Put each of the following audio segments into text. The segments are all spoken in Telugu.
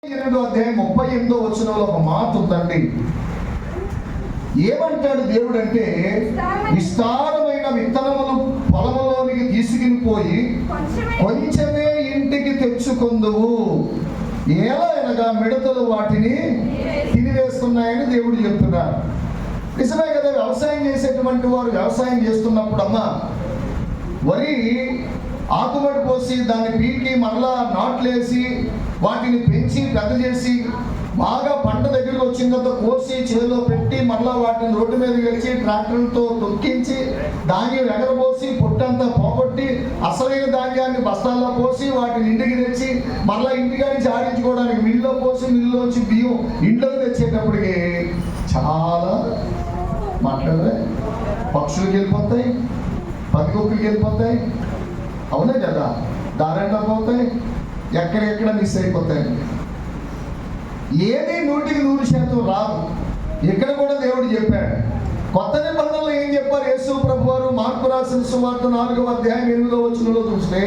అధ్యాయం 38 ఒక మాట ఉందండి. ఏమంటాడు దేవుడు అంటే, విస్తారమైన విత్తనములు పొలములోనికి తీసుకుని పోయి కొంచెమే ఇంటికి తెచ్చుకొందువు, ఎలా అనగా మిడతలు వాటిని తినివేస్తున్నాయని దేవుడు చెప్తున్నారు. నిజమే కదా. వ్యవసాయం చేసేటువంటి వారు వ్యవసాయం చేస్తున్నప్పుడు అమ్మ వరి ఆకుమడి పోసి దాన్ని పీకి మరలా నాట్లేసి వాటిని పెంచి పెద్ద చేసి బాగా పంట దగ్గరికి వచ్చిన తర్వాత కోసి చేలో పెట్టి మరలా వాటిని రోడ్డు మీద గెలిచి ట్రాక్టర్లతో తొక్కించి ధాన్యం ఎగరబోసి పొట్టంతా పోగొట్టి అసలైన ధాన్యాన్ని బస్తాల్లో పోసి వాటిని ఇంటికి తెచ్చి మరలా ఇంటికాని జాడించుకోవడానికి మిల్లులో పోసి మిల్లులోంచి బియ్యం ఇంట్లోకి తెచ్చేటప్పటికి చాలా మాట్లాడలే పక్షులకి వెళ్ళిపోతాయి, పందికొక్కులకి వెళ్ళిపోతాయి, అవునే కదా, దారంలో పోతాయి, ఎక్కడెక్కడ మిస్ అయిపోతాయి. ఏది 100% రాదు. ఇక్కడ కూడా దేవుడు చెప్పాడు. కొత్త నిబంధనలో ఏం చెప్పారు యేసు ప్రభు వారు? మార్కు రాసిన సువార్త 4వ అధ్యాయం 8వ వచనంలో చూస్తే,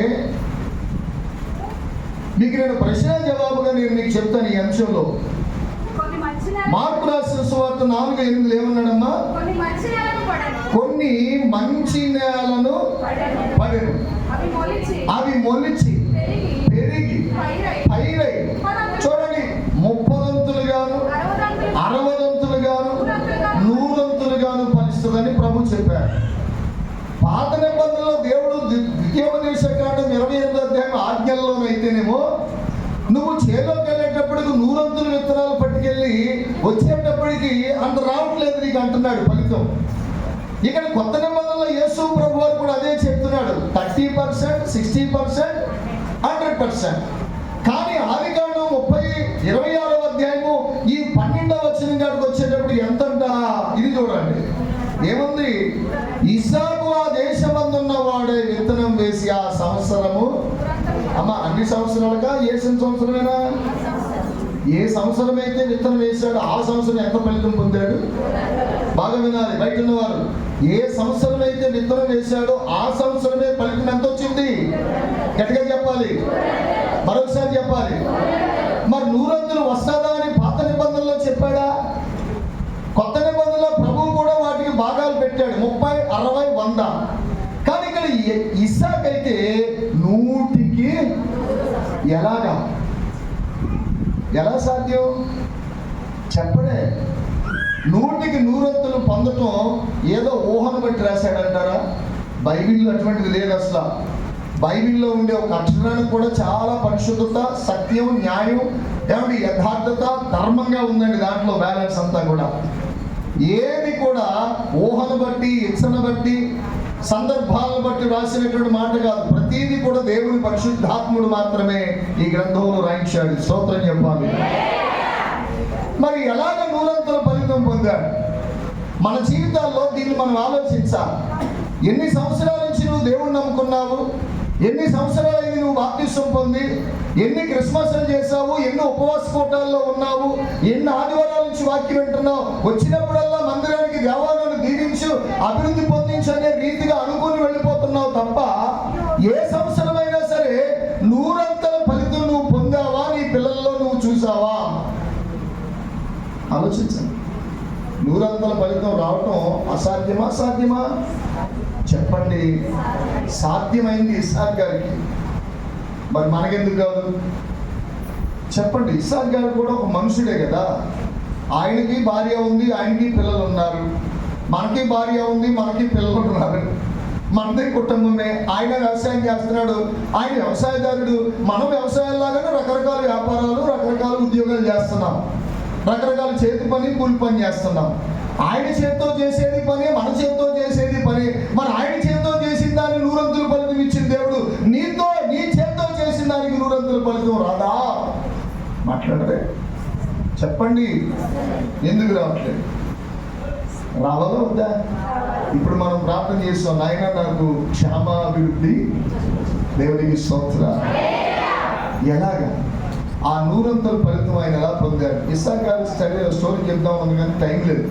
మీకు నేను ప్రశ్న జవాబుగా మీకు చెప్తాను ఈ అంశంలో. మార్కు రాసిన సువార్త 4:8 ఏమన్నాడమ్మా? కొన్ని మంచి నేలను పడెను, అవి మొలిచి పెరిగి పైరై చూడండి 30 గాను 60 గాను 100 గాను ఫలిస్తుందని ప్రభు చెప్పారు. పాత నిబంధనలో దేవుడు ద్వితీయోపదేశకాండం 28వ అధ్యాయం ఆజ్ఞల్లోనైతేనేమో నువ్వు చేలోకి వెళ్ళేటప్పటికి 100 విత్తనాలు పట్టుకెళ్ళి వచ్చేటప్పటికి అంత రావట్లేదు నీకు అంటున్నాడు ఫలితం. ఇక్కడ కొత్త నిబంధనలో యేసు ప్రభు వారు కూడా అదే చెప్తున్నాడు. 30%, 60%, 100%. కానీ ఆదికాండం 26వ అధ్యాయము ఈ 12వ వచనం కాడికి వచ్చేటప్పుడు ఎంతంట ఇది చూడండి. ఏముంది? ఇస్సాకు ఆ దేశమందున్న వాడే విత్తనం వేసి ఆ సంవత్సరము, అమ్మ అన్ని సంవత్సరాలుగా వేసిన సంవత్సరమేనా? ఏ సంవత్సరం అయితే విత్తనం వేశాడు ఆ సంవత్సరం ఎంత ఫలితం పొందాడు? బాగా వినాలి బయట ఉన్నవారు. ఏ సంవత్సరం అయితే విత్తనం వేశాడో ఆ సంవత్సరమే ఫలితం ఎంత వచ్చింది? గట్టిగా చెప్పాలి, మరొకసారి చెప్పాలి. మరి 100 వస్తుందా అని పాత నిబంధనలో చెప్పాడా? కొత్త నిబంధనలో ప్రభువు కూడా వాటికి భాగాలు పెట్టాడు, 30, 60, 100. కానీ ఇక్కడ ఇస్సాకు అయితే 100కి ఎలాగా? ఎలా సాధ్యం చెప్పడే. 100కి 100 పొందటం ఏదో ఊహను బట్టి రాశాడంటారా? బైబిల్లో అటువంటిది లేదు అసలు. బైబిల్లో ఉండే ఒక అక్షరానికి కూడా చాలా పరిశుద్ధత, సత్యం, న్యాయం, ఏమిటి యథార్థత, ధర్మంగా ఉందండి. దాంట్లో బ్యాలెన్స్ అంతా కూడా ఏది కూడా ఊహను బట్టి, ఇచ్చను బట్టి, సందర్భాలను బట్టి రాసినటువంటి మాట కాదు. ప్రతిదీ కూడా దేవుని పరిశుద్ధాత్ముడు మాత్రమే ఈ గ్రంథంలో రాయించాడు. స్తోత్రం చెప్పాలి. మరి ఎలాగ 100 ఫలితం పొందాడు? మన జీవితాల్లో దీన్ని మనం ఆలోచించాలి. ఎన్ని సంవత్సరాల నుంచి నువ్వు దేవుణ్ణి నమ్ముకున్నావు? ఎన్ని సంవత్సరాలైంది నువ్వు బాప్తిసం పొంది? ఎన్ని క్రిస్మస్లు చేసావు? ఎన్ని ఉపవాస కూటాల్లో ఉన్నావు? ఎన్ని ఆదివారాల నుంచి వాక్యం వింటున్నావు? వచ్చినప్పుడల్లా మందిరానికి దేవాలయాన్ని దీవించు, అభివృద్ధి పొందించు అనే రీతిగా అనుకుని వెళ్ళిపోతున్నావు తప్ప ఏ సంవత్సరమైనా సరే 100 ఫలితం నువ్వు పొందావా? నీ పిల్లల్లో నువ్వు చూసావా? ఆలోచించండి. 100 ఫలితం రావటం అసాధ్యమా సాధ్యమా? చెప్పండి. సాధ్యమైంది ఇస్సాకు గారికి, మరి మనకెందుకు కాదు? చెప్పండి. ఇస్సాకు గారు కూడా ఒక మనుషుడే కదా. ఆయనకి భార్య ఉంది, ఆయనకి పిల్లలు ఉన్నారు. మనకి భార్య ఉంది, మనకి పిల్లలు ఉన్నారు. మనదే కుటుంబమే. ఆయన వ్యవసాయం చేస్తున్నాడు, ఆయన వ్యవసాయదారుడు. మనం వ్యవసాయాల్లాగానే రకరకాల వ్యాపారాలు, రకరకాల ఉద్యోగాలు చేస్తున్నాం. రకరకాల చేతి పని, కూలి పని చేస్తున్నాం. ఆయన చేతితో చేసేది పని, మన చేతితో చేసేది పని. మరి ఆయన చేతితో చేసిన దాన్ని 100 ఫలితం ఇచ్చిన దేవుడు నీ చేతితో చేసిన దానికి 100 ఫలితం రాదా? మాట్లాడరే. చెప్పండి. ఎందుకు రావట్లేదు? రావాలో వద్దా? ఇప్పుడు మనం ప్రార్థన చేస్తాం, నాయన నాకు క్షేమాభివృద్ధి, దేవునికి స్తోత్రం. ఎలాగా ఆ 100 ఫలితం ఆయన ఎలా పొందాడు? ఇస్సాకు గారి స్టోరీ చెప్దాం ఉంది కానీ టైం లేదు,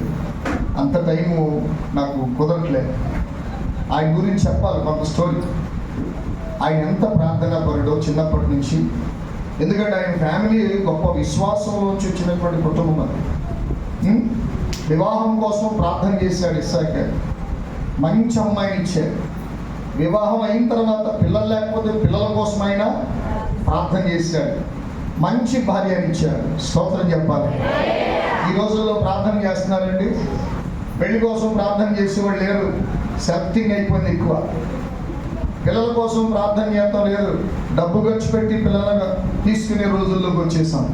అంత టైము నాకు కుదరట్లేదు. ఆయన గురించి చెప్పాలి కొంత స్టోరీ. ఆయన ఎంత ప్రార్థనా పరుడో చిన్నప్పటి నుంచి ఎందుకంటే ఆయన ఫ్యామిలీ గొప్ప విశ్వాసంలోంచి వచ్చినటువంటి కుటుంబం అది. వివాహం కోసం ప్రార్థన చేశాడు ఇస్సాకు. మంచి అమ్మాయిని ఇచ్చాడు. వివాహం అయిన తర్వాత పిల్లలు లేకపోతే పిల్లల కోసమైనా ప్రార్థన చేశాడు. మంచి భార్యని ఇచ్చాడు. స్తోత్రం చెప్పాలి. ఈ రోజుల్లో ప్రార్థన చేస్తున్నారండి. పెళ్లి కోసం ప్రార్థన చేసేవాళ్ళు లేరు. సెప్టింగ్ అయిపోయింది ఎక్కువ. పిల్లల కోసం ప్రార్థన చేస్తాం లేదు. డబ్బు ఖర్చు పెట్టి పిల్లలను తీసుకునే రోజుల్లోకి వచ్చేసాం.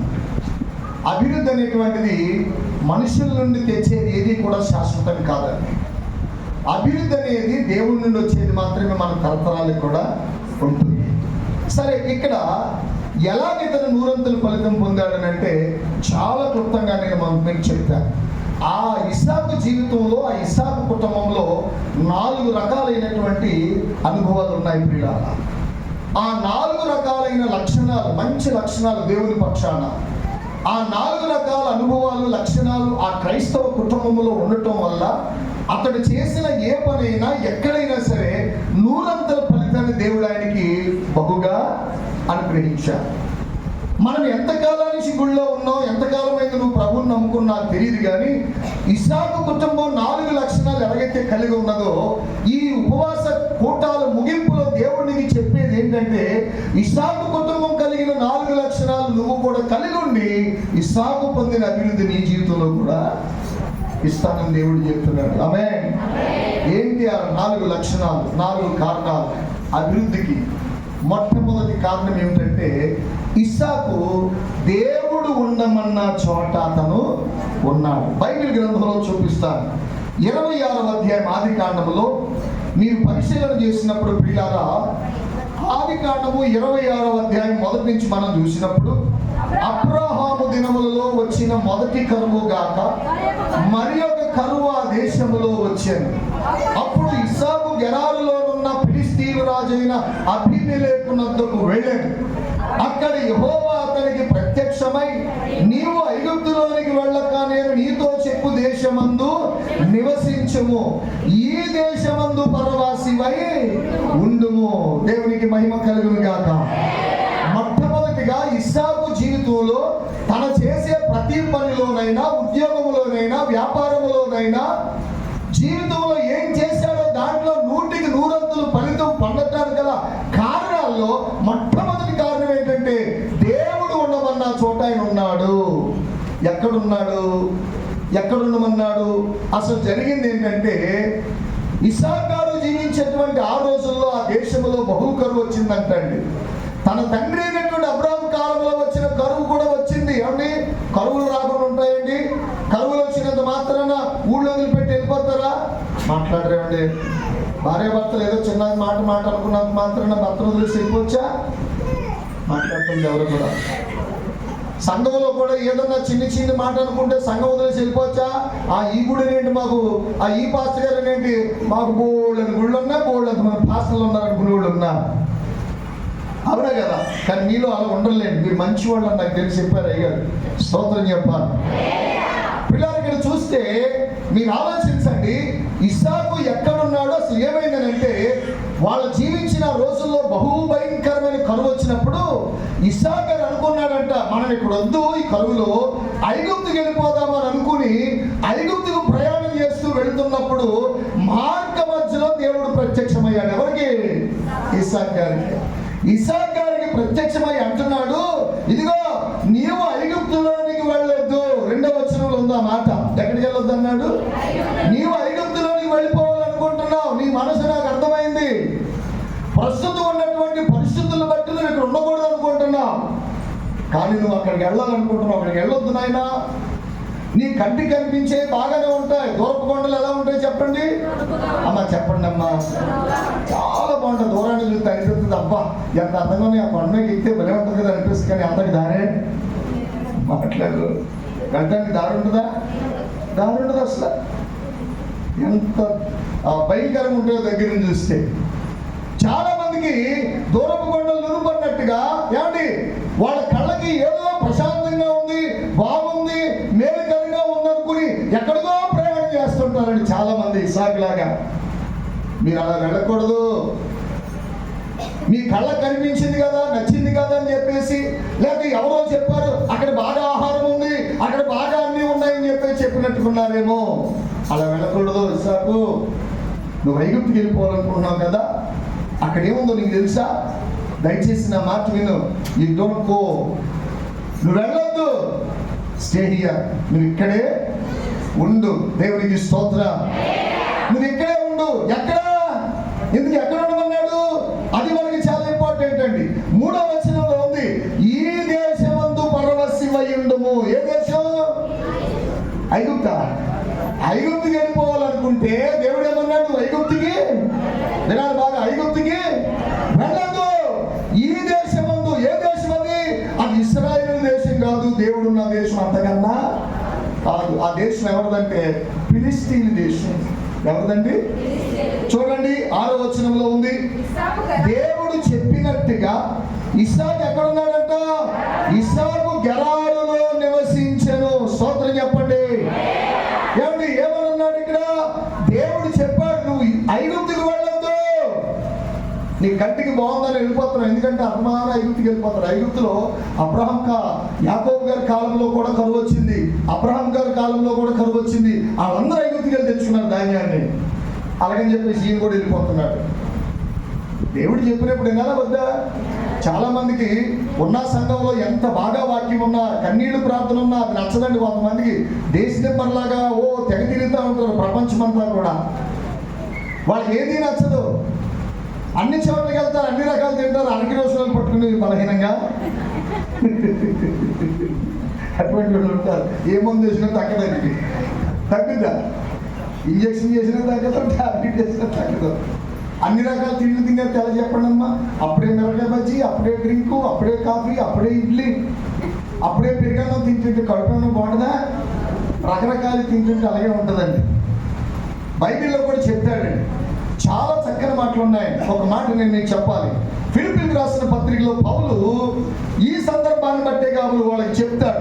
అభివృద్ధి అనేటువంటిది మనుషుల నుండి తెచ్చేది ఏది కూడా శాశ్వతం కాదండి. అభివృద్ధి అనేది దేవుడి నుండి వచ్చేది మాత్రమే మన తరతరాలకు కూడా ఉంటుంది. సరే, ఇక్కడ ఎలాగ ఇతను 100 ఫలితం పొందాడనంటే చాలా క్లుప్తంగా నేను మీకు చెప్తాను. ఆ ఇస్సాకు జీవితంలో, ఆ ఇస్సాకు కుటుంబంలో 4 రకాలైనటువంటి అనుభవాలు ఉన్నాయి ప్రియులారా. ఆ 4 రకాలైన లక్షణాలు, మంచి లక్షణాలు దేవుని పక్షాన, ఆ 4 రకాల అనుభవాలు, లక్షణాలు ఆ క్రైస్తవ కుటుంబంలో ఉండటం వల్ల అతడు చేసిన ఏ పనైనా ఎక్కడైనా సరే 100 ఫలితాన్ని దేవుడు ఆయనకి బహుగా అనుగ్రహించాడు. మనం ఎంతకాలం నుంచి గుళ్ళో ఉన్నావు, ఎంతకాలమైంది నువ్వు ప్రభువుని నమ్ముకున్నా నాకు తెలియదు, కానీ ఇస్సాకు కుటుంబం 4 లక్షణాలు ఎలాగైతే కలిగి ఉన్నదో, ఈ ఉపవాస కూటాల ముగింపులో దేవుడికి చెప్పేది ఏంటంటే, ఇస్సాకు కుటుంబం కలిగిన 4 లక్షణాలు నువ్వు కూడా కలిగి ఉండి ఇస్సాకు పొందిన అభివృద్ధి నీ జీవితంలో కూడా ఇస్తానని దేవుడు చెప్తున్నాడు. ఆమేన్. ఏంటి ఆ 4 లక్షణాలు, 4 కారణాలు అభివృద్ధికి? మొట్టమొదటి కారణం ఏమిటంటే, ఇస్సాకు దేవుడు ఉండమన్న చోట అతను ఉన్నాడు. బైబిల్ గ్రంథంలో చూపిస్తాను. 26వ అధ్యాయం ఆదికాండములో మీరు పరిశీలన చేసినప్పుడు ప్రియులారా, ఆదికాండము 26వ అధ్యాయం మొదటి నుంచి మనం చూసినప్పుడు, అబ్రహాము దినములలో వచ్చిన మొదటి కరువు గాక మరి ఒక కరువు ఆ దేశములో వచ్చాను. అప్పుడు ఇస్సాకు గెరారులో ఉన్న ఫిలిష్తీయుల రాజైన అబీమెలెకునొద్దకు వెళ్ళాడు. అక్కడ యెహోవా అతనికి ప్రత్యక్షమై, నీవు ఐగుప్తులోనికి వెళ్ళక నేను నీతో చెప్పు దేశమందు నివసించుము, ఈ దేశమందు పరవాసివై ఉండుము. దేవునికి మహిమ కలుగును గాక. మొట్టమొదటిగా ఇస్సాకు జీవితంలో తన చేసే ప్రతి పనిలోనైనా, ఉద్యోగంలోనైనా, వ్యాపారంలోనైనా, జీవితంలో ఏం చేశాడో దాంట్లో 100% ఫలితం పొందటానికి గల కారణాల్లో మొట్టమొదటి కారణం ఏంటంటే, దేవుడు ఉండమన్న చోట ఆయన ఉన్నాడు. ఎక్కడున్నాడు? ఎక్కడుండమన్నాడు? అసలు జరిగింది ఏంటంటే, ఇస్సాకు జీవించేటువంటి ఆ రోజుల్లో ఆ దేశంలో బహుకరువు వచ్చిందంటండి. తన తండ్రి అయినటువంటి అబ్రాహాము కాలంలో వచ్చిన కరువు కూడా వచ్చింది. ఏమండి, కరువులు రాకుండా ఉంటాయండి? కరువులు వచ్చినంత మాత్రాన ఊళ్ళో వదిలిపెట్టి వెళ్ళిపోతారా? మాట్లాడరేమండి. భార్య భర్తలు ఏదో చిన్న మాట అనుకున్నంత మాత్రాన భర్తను వదిలేసి వెళ్ళిపోవచ్చా? మాట్లాడుతుంది ఎవరు కూడా. సంఘంలో కూడా ఏదన్నా చిన్న మాట అనుకుంటే సంఘం వదిలేసి వెళ్ళిపోవచ్చా? ఈ గుడి ఏంటి మాకు, ఈ పాస్టర్ గారు ఏంటి మాకు బోళ్ళని గుళ్ళు ఉన్నా, బోళ్ళంత మన పాస్టర్లు ఉన్నారనుకునే వాళ్ళు ఉన్నారు. అవునా కదా? కానీ మీలో అలా ఉండలేదు. మీరు మంచి వాళ్ళు అని నాకు తెలిసి చెప్పారు అయ్యారు. స్తోత్రం చెప్పాలి. పిల్లలు ఇక్కడ చూస్తే మీరు ఆలోచించండి, ఇస్సాకు ఎక్కడున్నాడో అసలు ఏమైందనంటే, వాళ్ళు జీవించిన రోజుల్లో బహుభయంకరమైన కరువు వచ్చినప్పుడు ఇస్సాకు గారు అనుకున్నాడంట, మనం ఇక్కడ వద్దు ఈ కరువులో, ఐగుప్తుకి వెళ్ళిపోదామని అనుకుని ఐగుప్తుకు ప్రయాణం చేస్తూ వెళుతున్నప్పుడు మార్గ మధ్యలో దేవుడు ప్రత్యక్షమయ్యాడు. ఎవరికి? ఇస్సాకు గారికి. ఇస్సాకు గారికి ప్రత్యక్షమై అంటున్నాడు, ఇదిగో నీవు ఐగుప్తులోనికి వెళ్ళొద్దు. 2వ వచనంలో ఉంది ఆ మాట. ఎక్కడికి వెళ్ళొద్దు అన్నాడు? నీవు ఐగుప్తులోనికి వెళ్ళిపోవాలనుకుంటున్నావు. నీ మనసు నాకు అర్థమైంది. ప్రస్తుతం ఉన్నటువంటి పరిస్థితులను బట్టి నువ్వు ఇక్కడ ఉండకూడదు అనుకుంటున్నావు, కానీ నువ్వు అక్కడికి వెళ్ళాలనుకుంటున్నావు. అక్కడికి వెళ్ళొద్దు నాయనా. నీ కంటికి కనిపించే బాగానే ఉంటాయి. దూరపు కొండలు ఎలా ఉంటాయి చెప్పండి అమ్మా, చెప్పండి అమ్మా. చాలా బాగుంటుంది. దూరాన్ని చూస్తే అనిపిస్తుంది, అబ్బా ఎంత అందంగా ఆ కొండ మీద ఎక్కితే భలే ఉంటుంది కదా అనిపిస్తుంది. కానీ అంతకి దారే మాట్లాడు. వెళ్ళడానికి దారి ఉంటుందా? దారి ఉండదు అసలు. ఎంత భయంకరంగా ఉంటుందో దగ్గర నుంచి చూస్తే. చాలా మందికి దూరపు కొండలు నిరుపడినట్టుగా ఏమండి, వాళ్ళ కళ్ళకి ఏదో ప్రశాంతంగా ఉంది, బాగుంది, మేలుకరంగా ఉందనుకుని ఎక్కడికో ప్రయాణం చేస్తుంటారండి చాలా మంది. ఇస్సాకు లాగా మీరు అలా వెళ్ళకూడదు. మీ కళ్ళకు కనిపించింది కదా, నచ్చింది కదా అని చెప్పేసి, లేకపోతే ఎవరో చెప్పారు అక్కడ బాగా ఆహారం ఉంది, అక్కడ బాగా అన్నీ ఉన్నాయని చెప్పేసి చెప్పినట్టుకున్నారేమో. అలా వెళ్ళకూడదు. ఇస్సాకు, నువ్వు ఐగుప్తుకి వెళ్ళిపోవాలనుకుంటున్నావు కదా, అక్కడ ఏముందో నీకు తెలుసా? దయచేసి నా మాట విను. యూ డోంట్ గో, నువ్వు వెళ్ళొద్దు, స్టే హియర్, నువ్వు ఇక్కడే ఉండు. దేవునికి స్తోత్రం. నువ్వు ఇక్కడే ఉండు. ఎక్కడ? ఎందుకు ఎక్కడ ఉండమన్నాడు? అది మనకి చాలా ఇంపార్టెంట్ అండి. 3వ వచనంలో ఉంది, ఈ దేశమందు పరవశివయుండుము. ఏ దేశం? ఐగుప్తా. ఐగుప్తుకి వెళ్ళిపోవాలనుకుంటే దేవుడు ఏమన్నాడు? ఐగుప్తుకి వినాలి బాగా, ఐగుప్తుకి వెళ్ళదు. ఈ దేశమందు. ఏ దేశం అది? అది ఇశ్రాయేలు దేశం కాదు, దేవుడున్న దేశం అంతకన్నా కాదు. ఆ దేశం ఎవరిదంటే ఫిలిష్తీయుల దేశం. ఎవరిదండి? చూడండి 6వ వచనంలో ఉంది, దేవుడు చెప్పినట్టుగా ఇస్సాకు ఎక్కడున్నాడంట? ఇస్సాకు గెరారులో నివసించెను. స్తోత్రం చెప్పండి. ఏమండి, ఏమన్నాడు ఇక్కడ? దేవుడు చెప్పాడు నువ్వు ఐగుప్తుకి వెళ్ళొద్దు. నీ కంటికి బాగుందని వెళ్ళిపోతున్నావు. ఎందుకంటే అభిమాన ఐగుప్తుకి వెళ్ళిపోతారు. ఐగుప్తులో యాకోబు గారి కాలంలో కూడా కరువు వచ్చింది, అబ్రహాం గారి కాలంలో కూడా కరువు వచ్చింది. వాళ్ళందరూ ఐగుప్తుకి వెళ్ళి తెచ్చుకున్నారు ధాన్యాన్ని. అలాగని చెప్పేసి ఈయన కూడా వెళ్ళిపోతున్నాడు. దేవుడు చెప్పినప్పుడు వినాలా వద్దా? చాలా మందికి ఉన్న సంఘంలో ఎంత బాగా వాక్యం ఉన్నా, కన్నీళ్లు ప్రార్థన ఉన్నా అది నచ్చదండి. కొంతమందికి దేశంలాగా తెగ తిరుగుతూ ఉంటారు ప్రపంచమంతా కూడా. వాళ్ళకి ఏది నచ్చదు. అన్ని చోట్లకి వెళ్తారు, అన్ని రకాలు తింటారు, అరకి రోజులు పట్టుకుని బలహీనంగా అటువంటి వాళ్ళు ఉంటారు. ఏ మందు చేసినా తగ్గదండి. తగ్గుద్దా? ఇంజక్షన్ చేసినా తగ్గదు, టాబ్లెట్ చేసినా తగ్గదు. అన్ని రకాల తిండి తిన్నారు తెల చెప్పండి అమ్మా. అప్పుడే మిరపకాయ బజ్జీ, అప్పుడే డ్రింకు, అప్పుడే కాఫీ, అప్పుడే ఇడ్లీ, అప్పుడే పెరిగన్నం తింటుంటే కడుపులో బాగుంటుందా? రకరకాలు తింటుంటే అలాగే ఉంటుందండి. బైబిల్లో కూడా చెప్తాడండి, చాలా చక్కని మాటలు ఉన్నాయి. ఒక మాట నేను మీకు చెప్పాలి. ఫిలిప్పీలకు రాసిన పత్రికలో పౌలు ఈ సందర్భాన్ని బట్టే కాబట్టి వాళ్ళకి చెప్తాడు.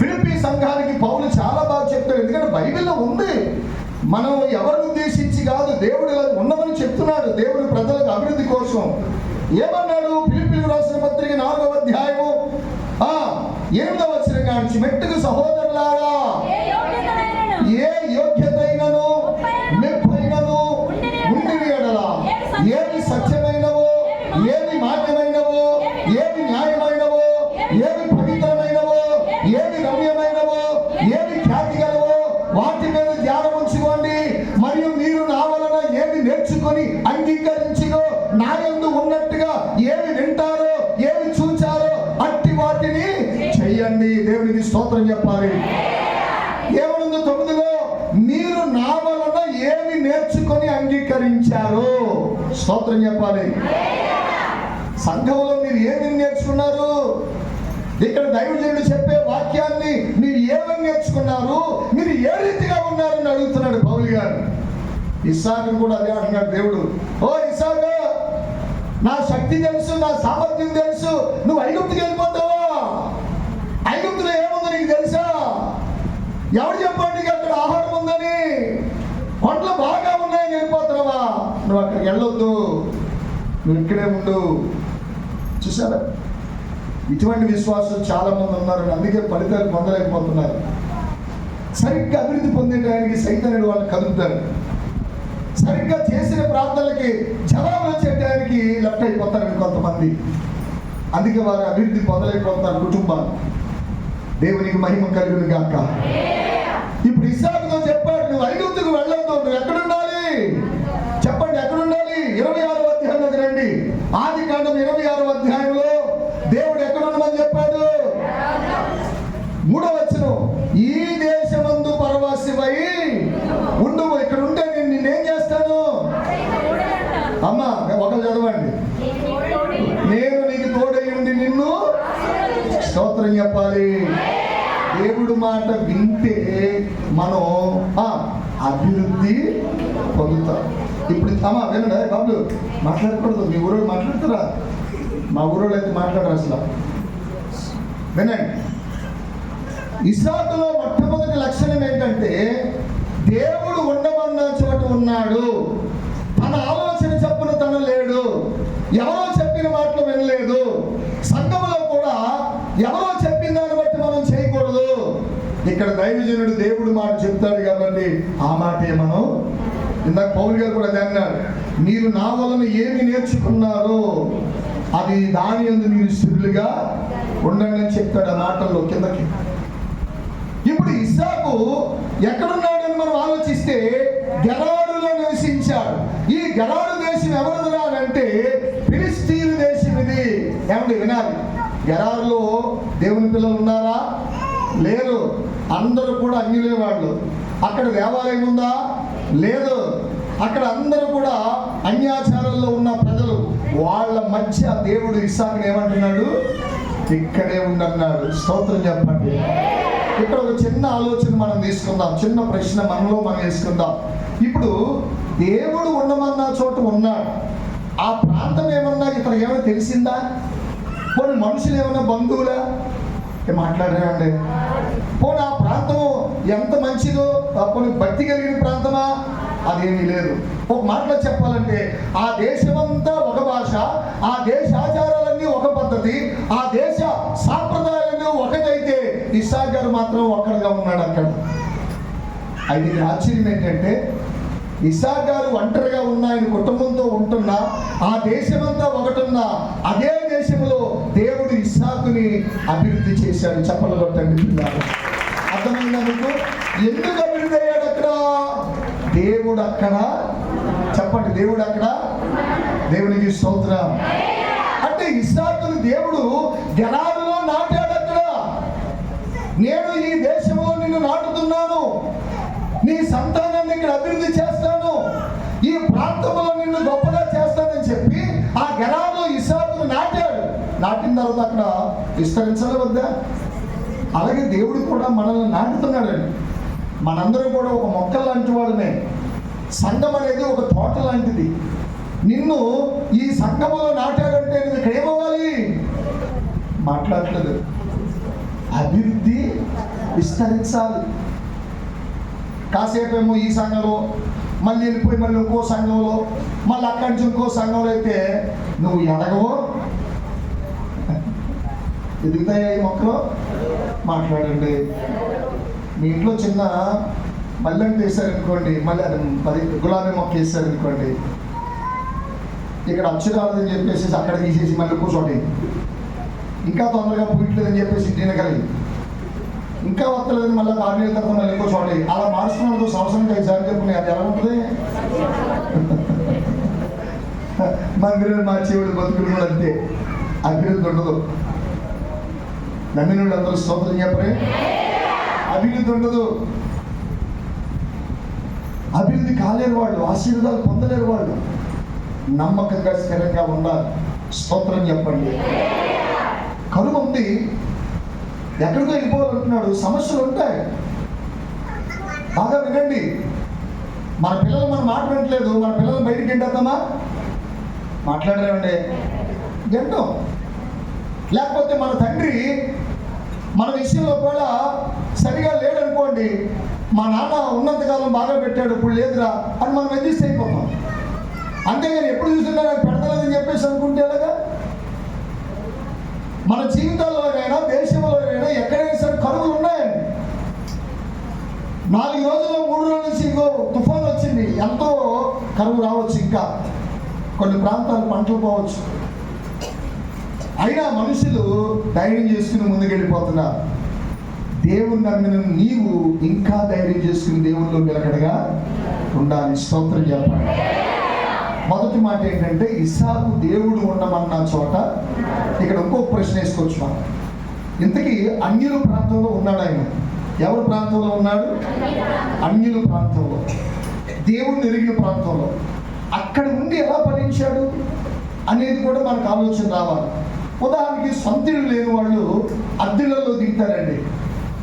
ఫిలిప్పీ సంఘానికి పౌలు చాలా బాగా చెప్తాడు. ఎందుకంటే బైబిల్లో ఉంది. మనం ఎవరిని ఉద్దేశించి కాదు, దేవుడు ఉన్నదని చెప్తున్నాడు. దేవుడు ప్రజలకు అభివృద్ధి కోసం ఏమన్నాడు? ఫిలిప్పీలకు రాసిన పత్రిక 4వ అధ్యాయము 8వ వచనం నుంచి, మెట్టుకు సహోదరులారా, ఏ యోగ్యతైనను మెప్పైనను ఉండిన యెడల, ఏవి సత్యమైనవో, ఏవి మాన్యమైనవో, ఏవి న్యాయమైనవో, ఏవి పవిత్రమైనవో, ఏవి రమ్యమైనవో, ఏవి ఖ్యాతి గలవో, వాటి మీద ధ్యానం ఉంచుకోండి. మరియు మీరు నా వలన ఏవి నేర్చుకొని అంగీకరించినో, నా యందు ఉన్నట్టుగా ఏవి వింటారో, ఏవి చూచారో అట్టి వాటిని చెయ్యండి. దేవునికి స్తోత్రం చెప్పాలి. ఏమనుంది 9లో? మీరు నా వలన ఏమి నేర్చుకొని అంగీకరించారు. స్తోత్రం చెప్పాలి. సంఘంలో మీరు ఏమి నేర్చుకున్నారు? ఇక్కడ దైవజనుడు చెప్పే వాక్యాన్ని మీరు ఏమని నేర్చుకున్నారు? మీరు ఏ రీతిగా ఉన్నారని అడుగుతున్నాడు పౌలు గారు. ఇస్సాకును కూడా అదే అంటున్నాడు దేవుడు. ఓ ఇస్సాకు, నా శక్తి తెలుసు, నా సామర్థ్యం తెలుసు, నువ్వు ఐగుప్తుకి వెళ్ళిపోతావా? ఐగుప్తులో ఏముందో నీకు తెలుసా? ఎవరు చెప్పండి అక్కడ ఆహారం ఉందని? పంటలు బాగా ఉన్నాయని వెళ్ళిపోతున్నావా? నువ్వు అక్కడికి వెళ్ళొద్దు, నువ్వు ఇక్కడే ఉండు. చూసారా, ఇటువంటి విశ్వాసం చాలా మంది ఉన్నారు. అందుకే ఫలితాలు పొందలేకపోతున్నారు. సరిగ్గా అభివృద్ధి పొందేటానికి సైతానుడు వాళ్ళని కదులుతారు. సరిగ్గా చేసిన ప్రార్థనలకి జవాబులు వచ్చేటానికి లెఫ్ట్ అయిపోతారు కొంతమంది. అందుకే వారు అభివృద్ధి పొందలేకపోతున్నారు కుటుంబాలు. దేవునికి మహిమ కలుగును గాక. ఇప్పుడు ఇస్సాకుతో చెప్పాడు, నువ్వు ఐగుప్తుకు వెళ్ళొద్దు, నువ్వు ఎక్కడుండాలి చెప్పండి, ఎక్కడుండాలి? 26వ అధ్యాయంలోకి రండి. ఆదికాండం 26వ అధ్యాయంలో దేవుడు ఎక్కడుండమని చెప్పాడు? 3వ వచనం, ఈ దేశమందు పరవాసివై ఉండుము. ఇక్కడ ఉంటే నేనేం చేస్తాను? అమ్మా ఒకరు చదవండి. నేను నీకు తోడై ఉండి నిన్ను. స్తోత్రం చెప్పాలి. దేవుడు మాట వింటే మనం అభివృద్ధి పొందుతాం. ఇప్పుడు వినండి బాబు, మాట్లాడకూడదు. మీ ఊరు మాట్లాడతారా? మా ఊరు అయితే మాట్లాడరు అసలు. వినండి, ఇస్సాకులో మొట్టమొదటి లక్షణం ఏంటంటే దేవుడు ఉండమన్న చోట ఉన్నాడు. తన ఆలోచన చొప్పున తను లేడు. ఎవరో చెప్పిన మాటలు వినలేదు. సంఘములో కూడా ఎవరో చెప్పిన దాన్ని బట్టి మనం చేయకూడదు. ఇక్కడ దైవజనుడు దేవుడు మాట చెప్తాడు కాబట్టి ఆ మాటే మనం. ఇందాక పౌలు గారు కూడా అన్నాడు, మీరు నా వలన ఏమి నేర్చుకున్నారో అది దాని యందు మీరు స్థిరులుగా ఉండండి అని చెప్తాడు ఆ మాటల్లో కిందకి. ఇప్పుడు ఇస్సాకు ఎక్కడున్నాడని మనం ఆలోచిస్తే గెరారులో నివసించాడు. ఈ గెరారు దేశం ఎవరిదిరా అంటే ఫిలిస్తీన్ దేశం ఇది. ఏమంటే వినాలి, గెరారులో దేవుని పిల్లలు ఉన్నారా? లేరు. అందరూ కూడా అన్యులే వాళ్ళు. అక్కడ దేవాలయం ఉందా? లేదు. అక్కడ అందరూ కూడా అన్యాచారంలో ఉన్న ప్రజలు. వాళ్ళ మధ్య దేవుడు ఇస్సాకుని ఏమంటున్నాడు? ఇక్కడే ఉండన్నాడు. స్తోత్రం చెప్పండి. ఇక్కడ ఒక చిన్న ఆలోచన మనం తీసుకుందాం, చిన్న ప్రశ్న మనలో మనం వేసుకుందాం. ఇప్పుడు దేవుడు ఉండమన్న చోట ఉన్నాడు. ఆ ప్రాంతం ఏమన్నా ఇతను ఏమైనా తెలిసిందా? పోనీ మనుషులు ఏమన్నా బంధువులా? మాట్లాడారండి. పోనీ ఆ ప్రాంతం ఎంత మంచిదో, పోనీ భక్తి కలిగిన ప్రాంతమా? అదేమీ లేదు. ఒక మాటలో చెప్పాలంటే ఆ దేశమంతా ఒక భాష, ఆ దేశ ఆచారాలన్నీ ఒక పద్ధతి, ఆ దేశ సాంప్రదాయాలన్నీ ఒకటైతే ఇస్సాకు గారు మాత్రం ఒక్కడిగా ఉన్నాడు అక్కడ. అయితే ఆశ్చర్యం ఏంటంటే ఇస్సాకు గారు ఒంటరిగా ఉన్న, ఆయన కుటుంబంతో ఉంటున్నా, ఆ దేశమంతా ఒకటున్నా, అదే దేశంలో దేవుడు ఇస్సాకుని అభివృద్ధి చేశాడు. చెప్పలు కొట్టండి పిల్లలు. అర్థమైందా మీకు? ఎందుకు అభివృద్ధి అయ్యాడు అక్కడ? దేవుడు అక్కడ. చెప్పండి, దేవుడు అక్కడ. దేవునికి స్తోత్రం. అంటే ఇస్సాకుని దేవుడు గెరారులో నాటాడు అక్కడ. నేను ఈ దేశంలో నిన్ను నాటుతున్నాను, నీ సంతానాన్ని ఇక్కడ అభివృద్ధి చేస్తాను, ఈ ప్రాంతంలో నిన్ను గొప్పగా చేస్తానని చెప్పి ఆ గెరారులో ఇస్సాకును నాటాడు. నాటిన తర్వాత అక్కడ విస్తరించాలి వద్దా? అలాగే దేవుడు కూడా మనల్ని నాటుతున్నాడండి. మనందరూ కూడా ఒక మొక్క లాంటి వాళ్ళమే. సంఘం అనేది ఒక తోట లాంటిది. నిన్ను ఈ సంఘములో నాటాడంటే నువ్వు ఇక్కడ ఏమవ్వాలి? మాట్లాడలేదు, అభివృద్ధి విస్తరించాలి. కాసేపు ఏమో ఈ సంఘంలో, మళ్ళీ వెళ్ళిపోయి మళ్ళీ ఇంకో సంఘంలో, మళ్ళీ అక్కడి నుంచి ఇంకో సంఘంలో అయితే నువ్వు ఎదగవో. ఎదుగుతాయా ఈ మొక్కలు? మాట్లాడండి. మీ ఇంట్లో చిన్న మల్లెంట వేసారనుకోండి, మళ్ళీ అది గులాబీ మొక్క వేసారనుకోండి, ఇక్కడ అచ్చురాలని చెప్పేసి అక్కడ తీసేసి మళ్ళీ కూర్చోండి, ఇంకా తొందరగా పుయ్యట్లేదని చెప్పేసి తినగలిగి, ఇంకా వస్తలేదని మళ్ళీ 6 నెలల తర్వాత మళ్ళీ ఎక్కువ చూడండి. అలా మార్చుకున్నప్పుడు సంవత్సరం 5 సార్లు చెప్పుకుని అది ఎలా ఉంటుంది? మందిరాలు మార్చేవాడు బతుకులు కూడా అంతే. అభివృద్ధి ఉండదు. నమ్మిన వాళ్ళు అందరూ స్తోత్రం చెప్పరే. అభివృద్ధి ఉండదు. అభివృద్ధి కాలేరు వాళ్ళు, ఆశీర్వాదాలు పొందలేరు వాళ్ళు. నమ్మకంగా స్థిరంగా ఉండాలి. స్తోత్రం చెప్పండి. కరువు ఉంది, ఎక్కడికో వెళ్ళిపోవాలంటున్నాడు, సమస్యలు ఉంటాయి. బాగా వినండి. మన పిల్లలు మన మాట వినట్లేదు, మన పిల్లలు బయటికి ఎండేద్దామా? మాట్లాడలేమండి, గంటం. లేకపోతే మన తండ్రి మన విషయంలో కూడా సరిగా లేడనుకోండి, మా నాన్న ఉన్నంతకాలం బాగా పెట్టాడు, ఇప్పుడు లేదురా అని మనం అడ్జస్ట్ అయిపోతాం. అంతేగాని ఎప్పుడు చూసినా నాకు పెడతలేదని చెప్పేసి అనుకుంటే ఎలాగా? మన జీవితాల్లోనైనా దేశంలోనైనా ఎక్కడైనా సరే కరువులు ఉన్నాయండి. 4 రోజుల్లో 3 రోజుల నుంచి ఇంకో తుఫాన్ వచ్చింది, ఎంతో కరువు రావచ్చు, ఇంకా కొన్ని ప్రాంతాలు పంటలు పోవచ్చు. అయినా మనుషులు ధైర్యం చేసుకుని ముందుకెళ్ళిపోతున్నారు. దేవుని నమ్మిన నీవు ఇంకా ధైర్యం చేసుకుని దేవునిలో నిలకడగా ఉండాలి. స్తోత్రం చెప్పండి. మొదటి మాట ఏంటంటే ఇస్సాకు దేవుడు ఉండమన్న చోట. ఇక్కడ ఇంకో ప్రశ్న వేసుకోవచ్చు మనం. ఇంతకీ అన్యుల ప్రాంతంలో ఉన్నాడు ఆయన. ఎవరి ప్రాంతంలో ఉన్నాడు? అన్యుల ప్రాంతంలో, దేవుడిని ఎరిగిన ప్రాంతంలో. అక్కడ ఉండి ఎలా ఫలించాడు అనేది కూడా మనకు ఆలోచన రావాలి. ఉదాహరణకి సొంతలు లేని వాళ్ళు అద్దెలలో దిగుతారండి.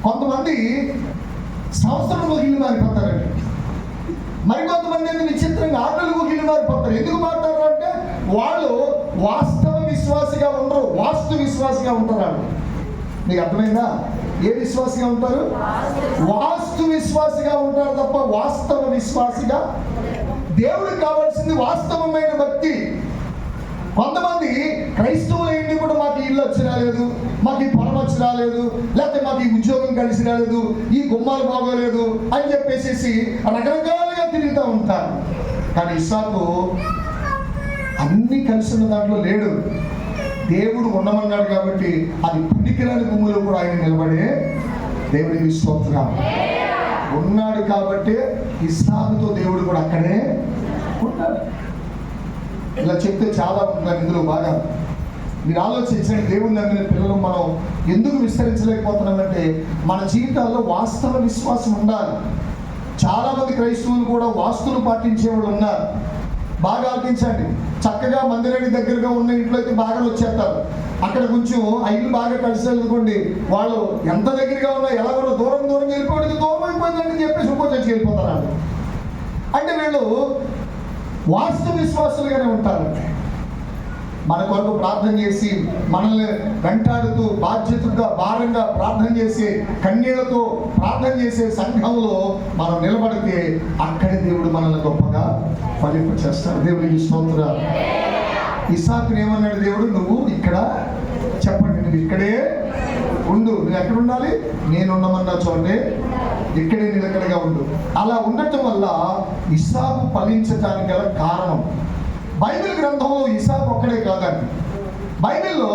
కొంతమంది సంవత్సరంలో ఇల్లు మారిపోతారండి. మరికొంతమంది అయితే విచిత్రంగా 6 నెలలకు ఇల్లు మారిపోతారు. ఎందుకు మారుతారు అంటే వాళ్ళు వాస్తవ విశ్వాసిగా ఉండరు, వాస్తు విశ్వాసిగా ఉంటారు వాళ్ళు. మీకు అర్థమైందా? ఏ విశ్వాసిగా ఉంటారు? వాస్తు విశ్వాసిగా ఉంటారు తప్ప వాస్తవ విశ్వాసిగా. దేవుడికి కావాల్సింది వాస్తవమైన భక్తి. కొంతమంది క్రైస్తవులైంది కూడా మాకు ఇల్లు వచ్చి రాలేదు, మాకు ఈ పొలం వచ్చి రాలేదు, లేకపోతే మాకు ఈ ఉద్యోగం కలిసి రాలేదు, ఈ గుమ్మాలు బాగోలేదు అని చెప్పేసి రకరకాలుగా తిరుగుతూ ఉంటారు. కానీ ఇస్సాకు అన్ని కలిసి ఉన్న దాంట్లో లేడు. దేవుడు ఉండమన్నాడు కాబట్టి అది పనికిరాని భూమిలో కూడా ఆయన నిలబడే దేవుడికి స్తోత్రం. ఉన్నాడు కాబట్టి ఇస్సాకుతో దేవుడు కూడా అక్కడే ఉన్నాడు. ఇలా చెప్తే చాలా ఉంటారు ఇందులో బాగా. మీరు ఆలోచించండి, దేవుని నమ్మిన పిల్లలు మనం ఎందుకు విస్తరించలేకపోతున్నామంటే మన జీవితాల్లో వాస్తవ విశ్వాసం ఉండాలి. చాలా మంది క్రైస్తవులు కూడా వాస్తులు పాటించే వాళ్ళు ఉన్నారు. బాగా ఆలోచించండి. చక్కగా మందిరానికి దగ్గరగా ఉన్న ఇంట్లో అయితే బాగా వచ్చేస్తారు. అక్కడ కొంచెం ఆ ఇల్లు బాగా కలిసి అనుకోండి, వాళ్ళు ఎంత దగ్గరగా ఉన్నా ఎలా కూడా దూరం వెళ్ళిపోవడానికి దూరం అయిపోయిందని చెప్పేసి ఇంకో చర్చకి వెళ్ళిపోతారు. అంటే వీళ్ళు వాస్తవ విశ్వాసులుగానే ఉంటారంటే మన కొరకు ప్రార్థన చేసి మనల్ని వెంటాడుతూ బాధ్యతగా భారంగా ప్రార్థన చేసి కన్నీళ్లతో ప్రార్థన చేసే సంఘంలో మనం నిలబడితే అక్కడే దేవుడు మనల్ని గొప్పగా ఫలింప చేస్తాడు. దేవుడికి స్తోత్రం. ఇస్సాకుని ఏమన్నాడు దేవుడు, నువ్వు ఇక్కడ చెప్పండి, నువ్వు ఇక్కడే ఉండు. నువ్వు ఎక్కడ ఉండాలి? నేనున్నమన్న చోటే ఇక్కడే నిలకడగా ఉండు. అలా ఉండటం వల్ల ఇస్సాకు ఫలించడానికి గల కారణం బైబిల్ గ్రంథంలో ఇస్సాకు ఒక్కడే కాదండి. బైబిల్లో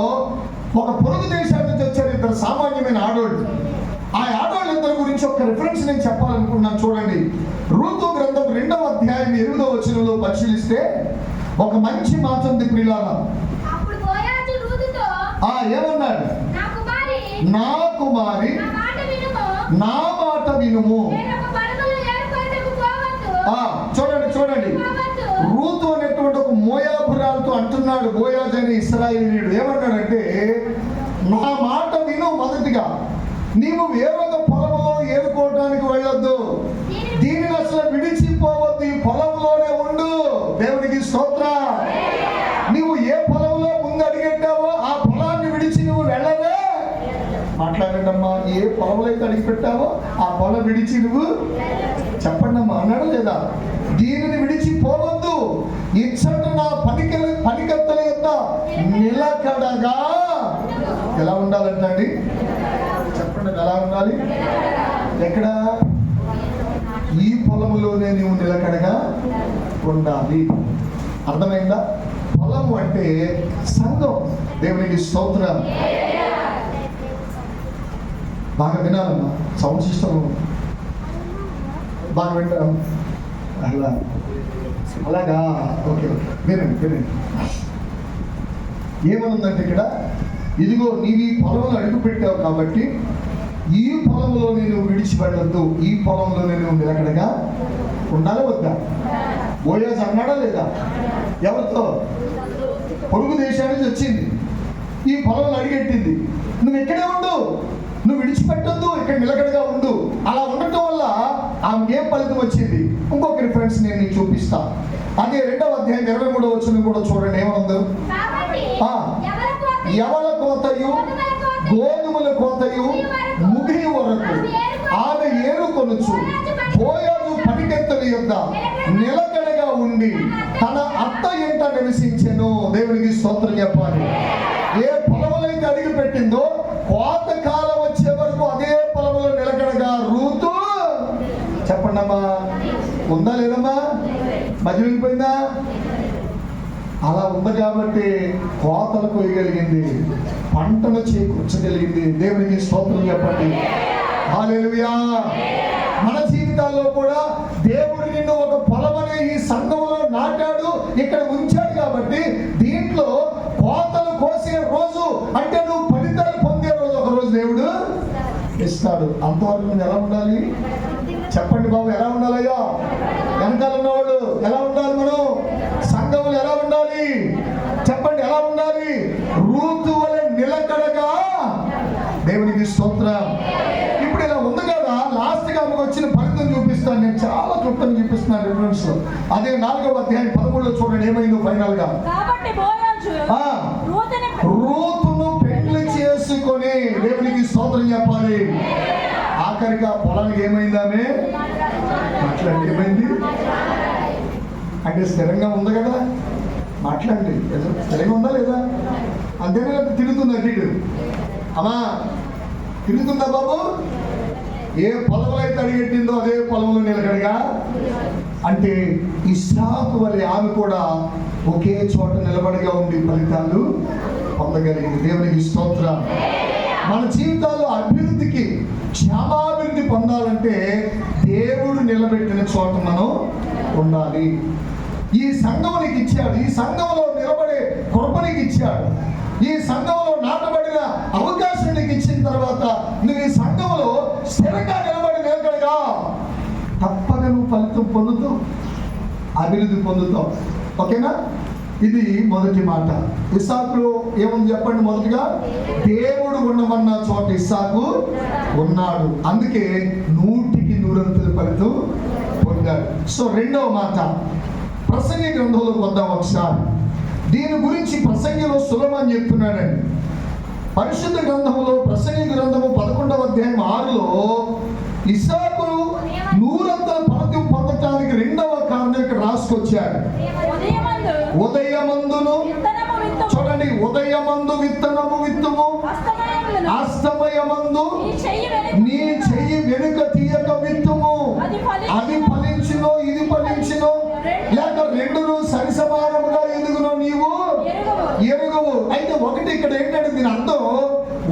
ఒక పొరుగు దేశాల నుంచి వచ్చారు ఇద్దరు సామాన్యమైన ఆడోళ్ళు. ఆ ఆడవాళ్ళ ఇద్దరి గురించి ఒక రిఫరెన్స్ నేను చెప్పాలనుకున్నాను. చూడండి, రూతు గ్రంథం 2వ అధ్యాయం 8వ వచనంలో పరిశీలిస్తే ఒక మంచి మాట ఉంది ప్రియులారా. ఏమన్నాడు? నా కుమారి నా మాట వినుము. చూడండి రూతు అనేటువంటి ఒక మోయాబురాలతో అంటున్నాడు బోయాజు అనే ఇశ్రాయేలీయుడు. ఏమన్నాడంటే, నా మాట విను. మొదటిగా నీవు వేరొక పొలంలో ఏరుకోవడానికి వెళ్ళొద్దు, దీనిని అసలు విడిచిపోవద్దు, ఈ పొలంలోనే ఉండు. దేవునికి స్తోత్రం. నీవు ఏ పొలంలో ముందు అడిగెట్టావో ఆ పొలాన్ని విడిచి నువ్వు వెళ్ళవే. మాట్లాడండి అమ్మా, ఏ పొలంలో అయితే అడిగి పెట్టావో ఆ పొలం విడిచి నువ్వు చెప్పండి అమ్మా అన్నాడు లేదా? దీనిని విడిచిపోవద్దు, ఇచ్చట నా పనికత్తల యొక్క నిలకడగా. ఎలా ఉండాలంట అండి? చెప్పండి, ఎలా ఉండాలి? ఎక్కడ? ఈ పొలంలోనే నీవు నిలకడగా ఉండాలి. అర్థమైందా? పొలం అంటే సంఘం. దేవునికి స్తోత్రం. బాగా వినాలమ్మా, సౌండ్ సిస్టమ్ బాగా వింటాం. అలాగా ఓకే, వినండి. ఏమనుందంటే ఇక్కడ, ఇదిగో నీవు ఈ పొలంలో అడుగు పెట్టావు కాబట్టి ఈ పొలంలో నేను విడిచిపెట్టద్దు, ఈ పొలంలో నేను నిలకడగా ఉండాలి. వద్దా? బోయాజు అన్నాడా లేదా? ఎవరితో? పొరుగు దేశానికి వచ్చింది, ఈ పొలంలో అడిగెట్టింది. నువ్వు ఇక్కడే ఉండు, నువ్వు విడిచిపెట్టొద్దు, ఇక్కడ నిలకడగా ఉండు. అలా ఉండటం వల్ల ఆమె ఏం ఫలితం వచ్చింది? ఇంకొక రిఫరెన్స్ నేను నీకు చూపిస్తా. అదే 2వ అధ్యాయం 23వ వచనం కూడా చూడండి. ఏమనుందో? ఎవల కోతయు గోధుమల కోతయు ముగి వరకు ఆమె ఏరుకొనుచు బోయాజు పనికెత్తల యొద్ద నిలకడగా ఉండి తన అత్త ఎంట నివసించెను. దేవునికి స్తోత్రం చెప్పాలి. ఏ పొలములైతే అడిగి పెట్టిందో కోత కాలం వచ్చే వరకు అదే పొలంలో నిలకడగా రూతు. చెప్పండి అమ్మా, ఉందా లేదమ్మా? మధ్య వెళ్ళిపోయిందా? అలా ఉంది కాబట్టి కోతలు కొయ్యగలిగింది, పంటను చేకూర్చగలిగింది. దేవునికి స్తోత్రం చెప్పండి. హల్లెలూయా. మన జీవితాల్లో కూడా దేవుడు నిన్ను ఒక పొలం అనే ఈ సంఘంలో నాటాడు, ఇక్కడ ఉంచాడు కాబట్టి దీంట్లో కోతలు కోసే రోజు అంటే నువ్వు ఫలితాలు పొందే రోజు ఒక రోజు దేవుడు ఇస్తాడు. అంతవరకు నువ్వు ఎలా ఉండాలి? చెప్పండి బాబు, ఎలా ఉండాలయ్యా? వెనకాల ఉన్నవాళ్ళు ఎలా ఉండాలి? మనం సంఘంలో ఎలా ఉండాలి? చెప్పండి, ఎలా ఉండాలి? రూతు వలె నిలకడగా. దేవునికి స్తోత్రం. ఇప్పుడు ఇలా ఉంది కదా, లాస్ట్ గా ఆమెకు వచ్చిన ఫలితం చూపిస్తాను. నేను చాలా క్లుప్తంగా చూపిస్తున్నాను రిఫరెన్స్ లో. అదే 4వ అధ్యాయం 13లో చూడండి ఏమైందో ఫైనల్ గా. రూతును పెళ్లి చేసుకొని, దేవునికి స్తోత్రం చెప్పాలి. ఆఖరిగా పొలానికి ఏమైంది? ఆమె మాట్లాడి ఏమైంది అంటే స్థిరంగా ఉంది కదా. మాట్లాడండి, సరిగా ఉందా లేదా? అంతేనా? తిరుగుతుంది అటు ఇటు. అమ్మా తిరుగుతుందా బాబు? ఏ పొలంలో అయితే అడిగెట్టిందో అదే పొలంలో నిలకడగా. అంటే ఇస్సాకు వలె ఆమె కూడా ఒకే చోట నిలబడిగా ఉండి ఫలితాలు పొందగలిగింది. దేవునికి స్తోత్రం. మన జీవితాల్లో అభివృద్ధికి, క్షేమాభివృద్ధి పొందాలంటే దేవుడు నిలబెట్టిన చోట మనం ఉండాలి. ఈ సంఘం నీకు ఇచ్చాడు, ఈ సంఘంలో నిలబడే కృపనికి ఇచ్చాడు, ఈ సంఘంలో నాటబడిన అవకాశం నీకు ఇచ్చిన తర్వాత నువ్వు ఈ సంఘంలో స్థిరంగా నిలబడి నిలకడగా తప్పక నువ్వు ఫలితం పొందుతావు, అభివృద్ధి పొందుతావు. ఓకేనా? ఇది మొదటి మాట. ఇస్సాకులో ఏముంది చెప్పండి? మొదటిగా దేవుడు ఉండమన్న చోట ఇస్సాకు ఉన్నాడు, అందుకే 100% ఫలితం పొందాడు. సో రెండవ మాట ప్రసంగి గ్రంథంలోకి వద్దాం ఒకసారి. దీని గురించి ప్రసంగిలో సులభం చెప్తున్నాడండి. పరిశుద్ధ గ్రంథంలో ప్రసంగి గ్రంథము 11వ అధ్యాయం 6లో ఇస్సాకును 100 ఫలితం పొందటానికి రెండవ కారణం ఇక్కడ రాసుకొచ్చాడు. ఉదయమందును, చూడండి, ఉదయమందు విత్తనము విత్తుము, అస్తమయమందు నీ చెయ్యి వెనుక తీయక విత్తుము, అది ఫలించునో ఇది ఫలించునో లేక రెండును సరిసమానముగా ఎదుగునో నీవు ఎరుగవు. అయితే ఒకటి ఇక్కడ ఏంటంటే దీని అర్థం,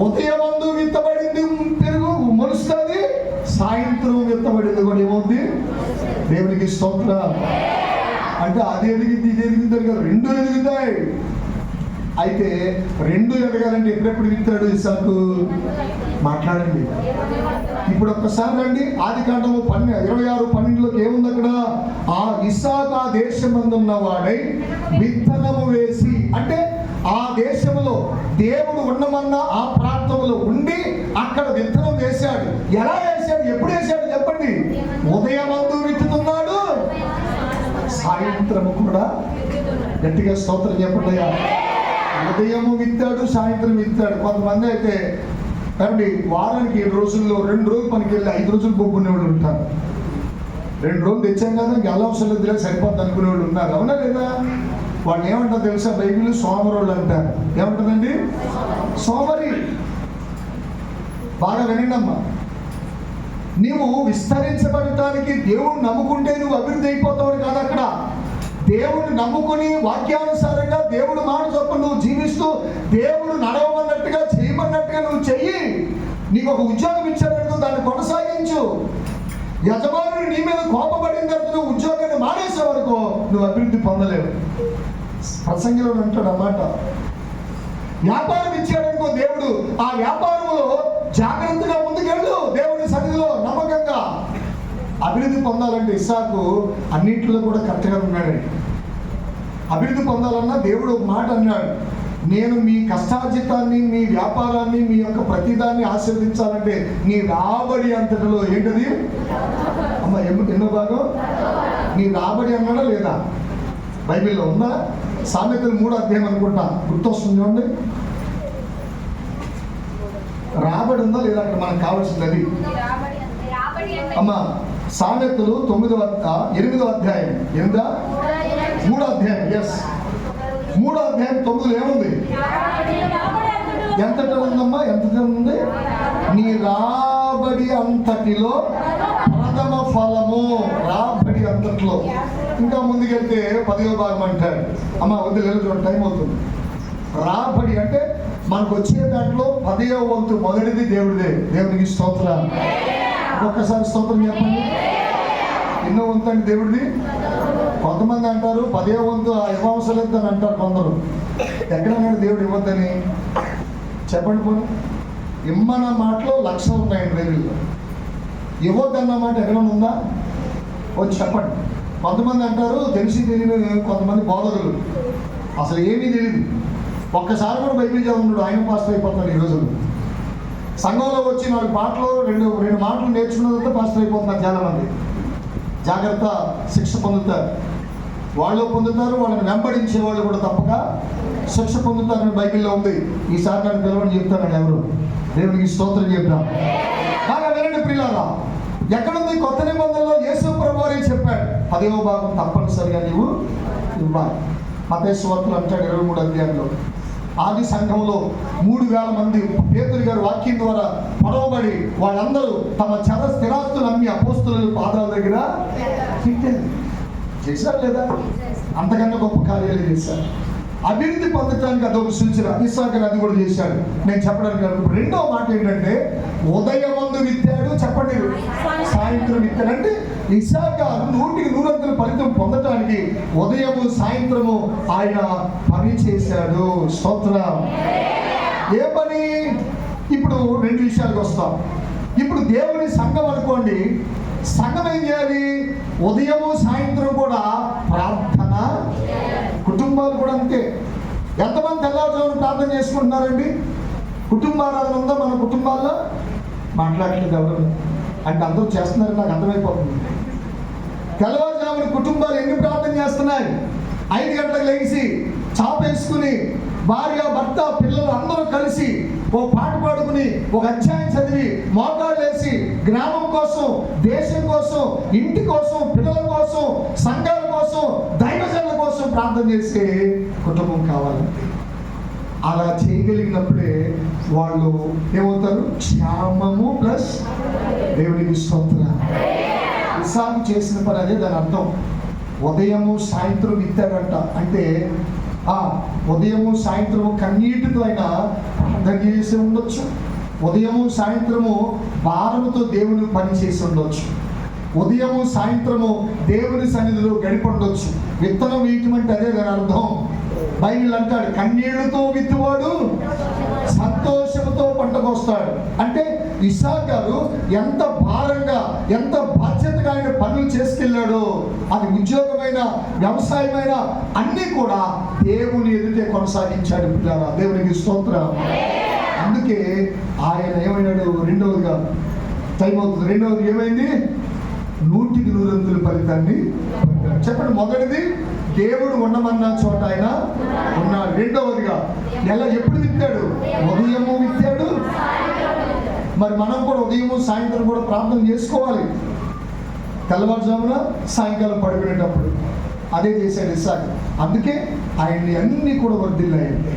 ఉదయమందు విత్తబడింది పెరుగు మొలుస్తుంది, సాయంత్రం విత్తబడింది కూడా ఏమవుతుంది? దేవునికి స్తోత్రం. అంటే అది ఎదిగింది ఇది ఎదిగింది కదా, రెండు ఎదుగుతాయి. అయితే రెండు ఎదగాలంటే ఎప్పుడెప్పుడు విత్తాడు ఇస్సాకు? మాట్లాడండి. ఇప్పుడు ఒక్కసారి రండి, ఆదికాండము 26:12లోకి ఏముంది అక్కడ? ఆ ఇస్సాకు ఆ దేశమందున్న వాడై విత్తనము వేసి, అంటే ఆ దేశంలో దేవుడు ఉండమన్న ఆ ప్రాంతంలో ఉండి అక్కడ విత్తనం వేశాడు. ఎలా వేశాడు? ఎప్పుడు వేశాడు చెప్పండి? ఉదయమందు విత్తుతున్నాడు, సాయంత్రం కూడా. గట్టిగా స్తోత్రం చెప్పండి. ఉదయము విత్తాడు, సాయంత్రం విత్తాడు. కొంతమంది అయితే కాబట్టి వారానికి 7 రోజుల్లో 2 రోజులు పనికి వెళ్ళి 5 రోజులు పోకునే వాళ్ళు ఉంటారు. 2 రోజులు తెచ్చాం కదా ఇంక ఎలా అవసరం లేదు సరిపోద్ది అనుకునే వాళ్ళు ఉన్నారు. అవునా లేదా? వాళ్ళు ఏమంటారు తెలుసా? బైబిల్ సోమరోళ్ళు అంటారు. ఏమంటారండి? సోమరి. బాగా వినండి అమ్మా, నీవు విస్తరించబడటానికి దేవుడు నమ్ముకుంటే నువ్వు అభివృద్ధి అయిపోతావు కాదు. అక్కడ దేవుడిని నమ్ముకుని వాక్యానుసారంగా దేవుడు మాట చొప్పున నువ్వు జీవిస్తూ దేవుడు నడవమన్నట్టుగా చేయమన్నట్టుగా నువ్వు చెయ్యి. నీకు ఒక ఉద్యోగం ఇచ్చాడనుకో, దాన్ని కొనసాగించు. యజమానుడు నీ మీద కోపపడిన తర్వాత నువ్వు ఉద్యోగాన్ని మానేసే వరకు నువ్వు అభివృద్ధి పొందలేవు. ప్రసంగిలో అంటాడు అన్నమాట. వ్యాపారం ఇచ్చాడనుకో దేవుడు, ఆ వ్యాపారంలో జాగ్రత్తగా ముందుకెళ్ళు, దేవుడి సన్నిధిలో నమ్మకంగా. అభివృద్ధి పొందాలంటే ఇస్సాకు అన్నింటిలో కూడా కరెక్ట్గా ఉన్నాడండి. అభివృద్ధి పొందాలన్నా దేవుడు ఒక మాట అన్నాడు, నేను మీ కష్టార్జితాన్ని, మీ వ్యాపారాన్ని, మీ యొక్క ప్రతిదాన్ని ఆశీర్వదించాలంటే నీ రాబడి అంతటిలో ఏంటది అమ్మ? ఎన్నో భాగం నీ రాబడి అన్నాడా లేదా? బైబిల్లో ఉందా? సామెతలు 3వ అధ్యాయం అనుకుంటా, గుర్తొస్తుంది చూడండి. రాబడి ఉందా లేదా అక్కడ మనకు కావాల్సింది? అది అమ్మా సామెతలు 8వ అధ్యాయం 3వ అధ్యాయం, ఎస్ 3వ అధ్యాయం 9లో ఏముంది? ఎంత ఉందమ్మా? ఎంత ఉంది? నీ రాబడి అంతటిలో ప్రథమ ఫలము. రాబడి అంతట్లో. ఇంకా ముందుకెళ్తే 10వ భాగం అంటాడు. అమ్మ వద్దు, టైం అవుతుంది. రాబడి అంటే మనకు వచ్చే దాంట్లో 10వ వంతు మొదటిది దేవుడిదే. దేవునికి స్తోత్రం. ఒక్కసారి స్తోత్రం చెప్పండి. ఎన్నో వంతు అంటే దేవుడిది. కొంతమంది అంటారు 10వ వంతు ఇవ్వవసరం లేదని అంటారు కొందరు. ఎక్కడన్నాడు దేవుడు ఇవ్వద్దని? చెప్పండి పోనీ. ఇమ్మన్న మాటలో లక్షలు ఉన్నాయండి బైబిల్లో. ఇవ్వద్దన్న మాట ఎక్కడన్నా ఉందా? వచ్చి చెప్పండి. కొంతమంది అంటారు తెలిసి తెలియని కొంతమంది బోధకులు అసలు ఏమీ తెలియదు, ఒక్కసారి కూడా బైబిల్ చదువుతున్నాడు, ఆయన పాస్టర్ అయిపోతాడు. ఈ రోజుల్లో సంఘంలో వచ్చి 4 మాటలు రెండు మాటలు నేర్చుకున్నదంతా పాస్టర్ అయిపోతున్నారు చాలామంది. జాగ్రత్త, శిక్ష పొందుతారు. వాళ్ళు పొందుతారు, వాళ్ళని వెంబడించే వాళ్ళు కూడా తప్పక శిక్ష పొందుతారని బైబిల్లో ఉంది. ఈసారి నన్ను పిలవని చెప్తానండి ఎవరు? దేవునికి స్తోత్రం చెప్తాం. బాగా వినండి ప్రియులారా. ఎక్కడుంది? కొత్త నిబంధనలో యేసు ప్రభువు వారే చెప్పాడు 10వ భాగం తప్పనిసరిగా నీవు ఇవ్వాలి. మత్తయి సువార్తలో అంటాడు 23వ అధ్యాయంలో, ఆది సంఘంలో 3000 మంది పేతురు గారు వాక్యం ద్వారా పొడవబడి వాళ్ళందరూ తమ చర స్థిరాస్తులు అమ్మి అపోస్తుల పాదాల దగ్గర పెట్టారు. చేశారు లేదా? అంతకన్నా గొప్ప కార్యాలు చేశారు. అభివృద్ధి పొందటానికి అదొక సూచన. ఇస్సాకు అది కూడా చేశాడు. నేను చెప్పడానికి రెండవ మాట ఏంటంటే, ఉదయమందు విత్తాడు, చెప్పండి, సాయంత్రం విత్తాడు. అంటే ఇస్సాకు 100% ఫలితం పొందటానికి ఉదయము సాయంత్రము ఆయన పని చేశాడు. స్తోత్రం. ఏ పని? ఇప్పుడు 2 విషయాలకు వస్తాం. ఇప్పుడు దేవుని సంఘం అనుకోండి, సంఘం ఏం చేయాలి? ఉదయము సాయంత్రం కూడా ప్రార్థన. కుటుంబాలు కూడా అంతే. ఎంతమంది తెల్లవారుజామున ప్రార్థన చేసుకుంటున్నారండి? కుటుంబారాధన ఉందా మన కుటుంబాల్లో? మాట్లాడలేదు ఎవరు అంటే అందరూ చేస్తున్నారని నాకు అర్థమైపోతుంది. తెల్లవారుజామున కుటుంబాలు ఎన్ని ప్రార్థన చేస్తున్నాయి? 5 గంటలకు లేచి చాపేసుకుని భార్య, భర్త, పిల్లలు అందరూ కలిసి ఓ పాట పాడుకుని ఒక అధ్యాయం చదివి మోకాళ్ళు వేసి గ్రామం కోసం, దేశం కోసం, ఇంటి కోసం, పిల్లల కోసం, సంఘాల కోసం, దైవజనుల కోసం ప్రార్థన చేసే కుటుంబం కావాలంటే అలా చేయగలిగినప్పుడే వాళ్ళు ఏమవుతారు? క్షేమము ప్లస్ దేవునికి స్తోత్రం. ఇస్సాకు చేసిన పని అదే, దాని అర్థం. ఉదయము సాయంత్రం విత్తాడంట. అంటే ఉదయము సాయంత్రము కన్నీటితో అయినా ప్రార్థన చేసి ఉండొచ్చు. ఉదయము సాయంత్రము భారముతో దేవుని పని చేసి ఉండొచ్చు. ఉదయము సాయంత్రము దేవుని సన్నిధిలో గడిపొండొచ్చు. విత్తనం వేయటం అంటే అదే దాని అర్థం. బైబిల్ అంటాడు, కన్నీళ్లతో విత్తువాడు సంతోషంతో పంట కోస్తాడు. అంటే ఇస్సాకు గారు ఎంత భారంగా, ఎంత బాధ్యతగా ఆయన పనులు చేసుకెళ్ళాడో, అది ఉద్యోగమైన, వ్యవసాయమైన అన్నీ కూడా దేవుని ఎదుటే కొనసాగించాడు. పిల్లరా, దేవునికి స్తోత్రం. అందుకే ఆయన ఏమైనాడు? రెండవదిగా టైం అవుతుంది. రెండవది ఏమైంది? 100% ఫలితాన్ని చెప్పండి. మొదటిది, దేవుడు ఉండమన్న చోట ఆయన ఉన్నాడు. రెండవదిగా ఎప్పుడు విత్తాడు? ఉదయము విత్తాడు. మరి మనం కూడా ఉదయము సాయంత్రం కూడా ప్రార్థన చేసుకోవాలి. తెల్లవారుజామున, సాయంకాలం పడుకునేటప్పుడు అదే చేశాడు ఇస్సాకు. అందుకే ఆయన్ని అన్నీ కూడా వర్ధిల్లాయండి.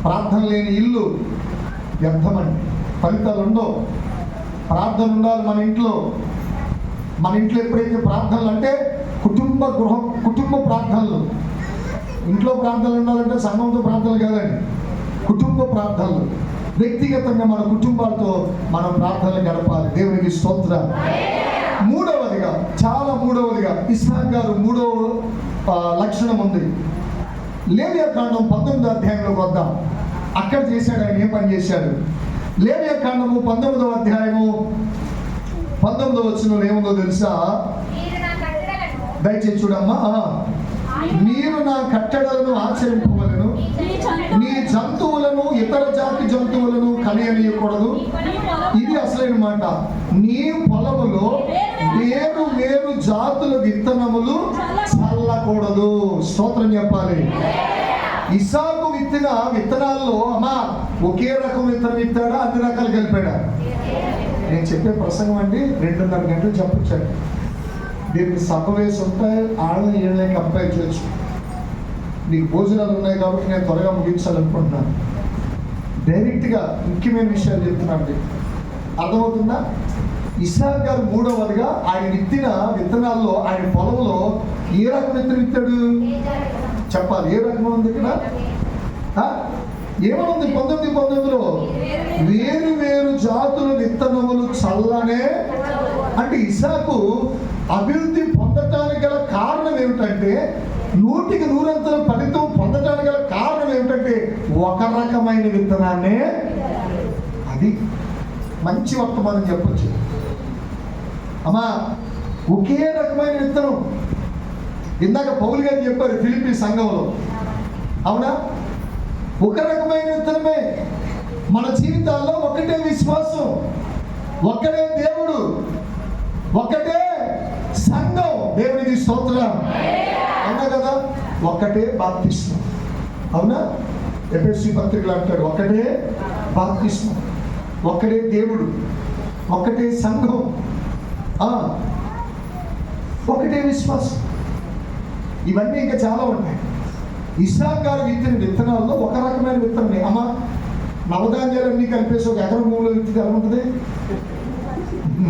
ప్రార్థన లేని ఇల్లు వ్యర్థమండి. ఫలితాలు ఉండవు. ప్రార్థన ఉండాలి మన ఇంట్లో. మన ఇంట్లో ఎప్పుడైతే ప్రార్థనలు అంటే కుటుంబ ప్రార్థనలు. ఇంట్లో ప్రార్థనలు ఉండాలంటే సంఘంతో ప్రార్థనలు కాదండి, కుటుంబ ప్రార్థనలు. వ్యక్తిగతంగా మన కుటుంబాలతో మనం ప్రార్థనలు గడపాలి. దేవునికి స్తోత్రం. మూడవదిగా ఇస్సాకు గారు 3వ లక్షణం ఉంది. లేవియాకాండం 19వ అధ్యాయంలోకి వద్దాం. అక్కడ చేశాడు ఆయన. ఏం పని చేశాడు? లేవియాకాండము 19వ అధ్యాయము 19వ వచనంలో ఏముందో తెలుసా? దయచేసి చూడమ్మా. మీరు నా కట్టడలను ఆచరింపవలను, నీ జంతువులను, ఇతర జాతి జంతువులను కనియనీయకూడదు. ఇది అసలైన మాట. నీ పొలములో వేరు జాతుల విత్తనములు చల్లకూడదు. స్తోత్రం చెప్పాలి. ఇస్సాకు విత్తిన విత్తనాల్లో ఒకే రకం విత్తనం విత్తాడా, అన్ని రకాలు కలిపాడా? నేను చెప్పే ప్రసంగం అండి 2.5 గంటలు చెప్పొచ్చాడు. దీనికి సభ వేసి ఉంటాయి, ఆడని ఏళ్ళకి అప్లై చేయొచ్చు. నీకు భోజనాలు ఉన్నాయి కాబట్టి నేను త్వరగా ముగించాలనుకుంటున్నాను. డైరెక్ట్గా ముఖ్యమైన విషయాలు చెప్తున్నాను. అర్థమవుతుందా? ఇస్సాకు గారు 3వదిగా ఆయన విత్తిన విత్తనాల్లో, ఆయన పొలంలో ఏ రకం విత్తనం విత్తాడు చెప్పాలి. ఏ రకం ఉంది ఇక్కడ? ఏమనుంది? 19:19లో వేరు జాతుల విత్తనములు చల్లనే. అంటే ఇస్సాకు అభివృద్ధి పొందటానికి గల కారణం ఏమిటంటే, 100% ఫలితం పొందటానికి గల కారణం ఏమిటంటే ఒక రకమైన విత్తనాన్నే. అది మంచి వర్తమానం చెప్పొచ్చు. ఒకే రకమైన విత్తనం. ఇందాక పౌలు గారు చెప్పారు ఫిలిప్పీ సంఘంలో, అవునా? ఒక రకమైన విత్తనమే. మన జీవితాల్లో ఒకటే విశ్వాసం, ఒక్కడే దేవుడు, ఒక్కటే సంఘం. దేవునికి స్తోత్రం. అవునా కదా? ఒక్కటే బాప్తిస్మం. అవునా? ఎఫెసీ పత్రికలు అంటాడు ఒక్కటే బాప్తిస్మం, ఒక్కడే దేవుడు, ఒక్కటే సంఘం, ఒకటే విశ్వాసం. ఇవన్నీ ఇంకా చాలా ఉంటాయి. ఇస్సాకు గారు విత్తిన విత్తనాల్లో ఒక రకమైన విత్తనమే. అమ్మ, నవధాన్యాలన్నీ కలిపేసి ఒక ఎకరం భూమిలో విత్తితే ఎలా ఉంటుంది?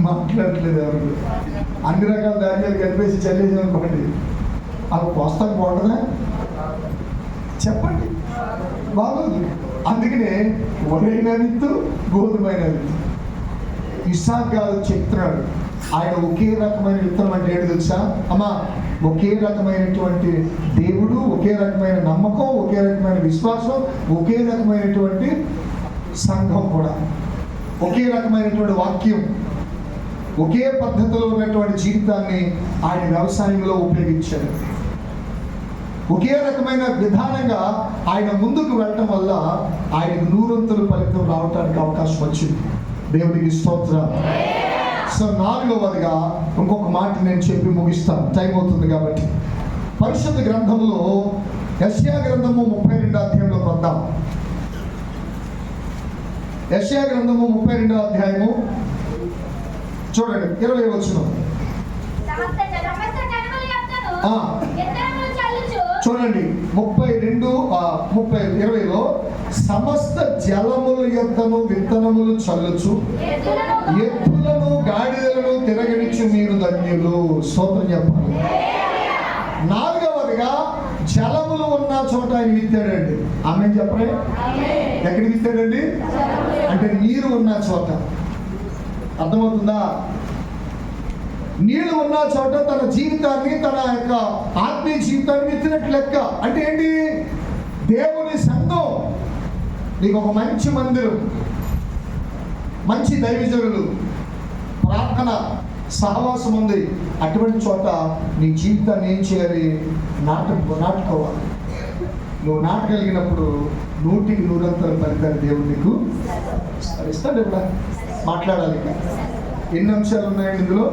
మాట్లాడట్లేదు ఎవరు. అన్ని రకాల ధాన్యాలు కలిపేసి చల్లేసామనుకోండి, అవి కోస్తాకు బాగుంటుందా? చెప్పండి, బాగోదు. అందుకనే వరైన విత్తు, గోధుమైన విత్తు. ఇస్సాకు గారు చెప్తున్నాడు, ఆయన ఒకే రకమైన విత్తనం అంటే ఏంటి తెలుసా అమ్మా? ఒకే రకమైనటువంటి దేవుడు, ఒకే రకమైన నమ్మకం, ఒకే రకమైన విశ్వాసం, ఒకే రకమైనటువంటి సంఘం కూడా, ఒకే రకమైనటువంటి వాక్యం, ఒకే పద్ధతిలో ఉన్నటువంటి జీవితాన్ని ఆయన వ్యవసాయంలో ఉపయోగించాడు. ఒకే రకమైన విధానంగా ఆయన ముందుకు వెళ్ళటం వల్ల ఆయనకు 100 ఫలితం రావడానికి అవకాశం వచ్చింది. దేవునికి స్తోత్రం. సో 4వదిగా ఇంకొక మాట నేను చెప్పి ముగిస్తాను, టైం అవుతుంది కాబట్టి. పరిశుద్ధ గ్రంథంలో యెషయా గ్రంథము 32వ అధ్యాయంలో వద్దాం. యెషయా గ్రంథము 32వ అధ్యాయము చూడండి, 20వ వచనం. చూడండి 20లో సమస్త జలముల యొద్దను విత్తనములు చల్లుచు, ఎద్దులను గాడిదలను తిరగనిచ్చు మీరు ధన్యులు. స్తోత్రం చెప్పాలి. 4వదిగా జలములు ఉన్న చోట ఆయన విత్తాడండి. ఆమె చెప్పరే, ఎక్కడ విత్తాడండి? అంటే నీరు ఉన్న చోట. అర్థమవుతుందా? నీళ్లు ఉన్న చోట తన జీవితాన్ని, తన యొక్క ఆత్మీయ జీవితాన్ని విత్తినట్టు లెక్క. అంటే ఏంటి? దేవుని సంఘం, నీకు ఒక మంచి మందిరం, మంచి దైవజనులు, ప్రార్థన సహవాసం ఉంది. అటువంటి చోట నీ జీవితాన్ని ఏం చేయాలి? నాటుకోవాలి. నువ్వు నాటగలిగినప్పుడు 100% ఫలితాన్ని దేవుడు నీకు ఇస్తాడు. ఇప్పుడు మాట్లాడాలి. ఎన్ని అంశాలు ఉన్నాయండి ఇందులో?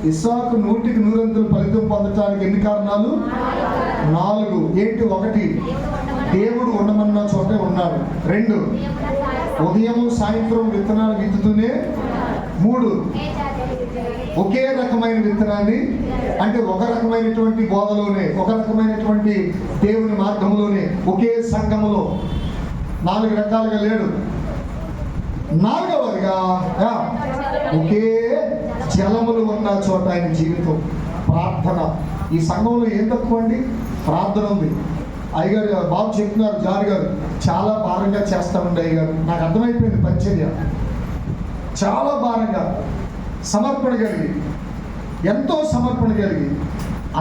ఇస్సాకు 100% ఫలితం పొందటానికి ఎన్ని కారణాలు? 4. ఏంటి? 1, దేవుడు ఉండమన్న చోటే ఉన్నాడు. 2, ఉదయం సాయంత్రం విత్తనాలు విత్తుతూనే. 3, ఒకే రకమైన విత్తనాన్ని, అంటే ఒక రకమైనటువంటి బోధలోనే, ఒక రకమైనటువంటి దేవుని మార్గంలోనే, ఒకే సంఘములో 4 రకాలుగా లేడు. 4వదిగా ఒకే జలములు ఉన్న చోట ఆయన జీవితం, ప్రార్థన. ఈ సంఘంలో ఏం తక్కువ అండి? ప్రార్థన ఉంది. అయ్యగారు బాబు చెప్తున్నారు, జారు గారు చాలా భారంగా చేస్తామండి. అయ్యగారు నాకు అర్థమైపోయింది, పరిచర్య చాలా భారంగా, సమర్పణ కలిగి, ఎంతో సమర్పణ కలిగి.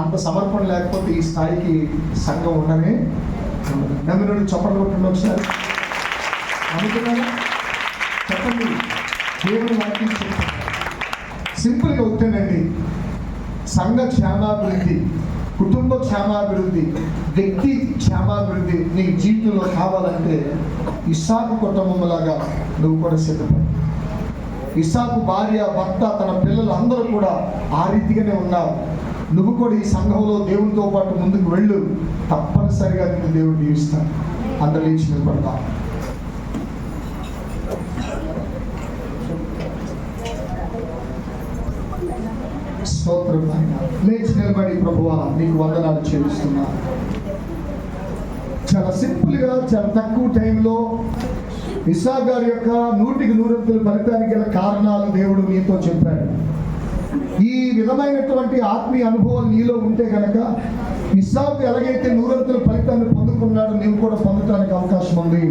అంత సమర్పణ లేకపోతే ఈ స్థాయికి సంఘం ఉండనే నమ్మినోడు చప్పట్లు కొట్టండి ఒకసారి. అనుకున్నారా? చెప్పండి. దేవుని వాక్యం సింపుల్గా ఉంటానండి. సంఘ క్షేమాభివృద్ధి, కుటుంబ క్షేమాభివృద్ధి, వ్యక్తి క్షేమాభివృద్ధి నీ జీవితంలో కావాలంటే ఇస్సాకు కుటుంబంలాగా నువ్వు కూడా సిద్ధపడి. ఇస్సాకు భార్య, భర్త, తన పిల్లలు అందరూ కూడా ఆ రీతిగానే ఉన్నారు. నువ్వు కూడా ఈ సంఘంలో దేవునితో పాటు ముందుకు వెళ్ళు. తప్పనిసరిగా నేను దేవుడు దీవిస్తాను. అందరూ లేచి నిలబడతాం. స్తోత్రం నాయన. లేచి నిలబడి ప్రభువా నీకు వందనాలు చెల్లిస్తున్నా. చాలా సింపుల్గా, చాలా తక్కువ టైంలో ఇస్సాకు గారి యొక్క 100% ఫలితానికి గల కారణాలు దేవుడు నీతో చెప్పాడు. ఈ విధమైనటువంటి ఆత్మీయ అనుభవం నీలో ఉంటే కనుక ఇస్సాకు ఎలాగైతే 100% ఫలితాన్ని పొందుకున్నాడో నీవు కూడా పొందడానికి అవకాశం ఉంది.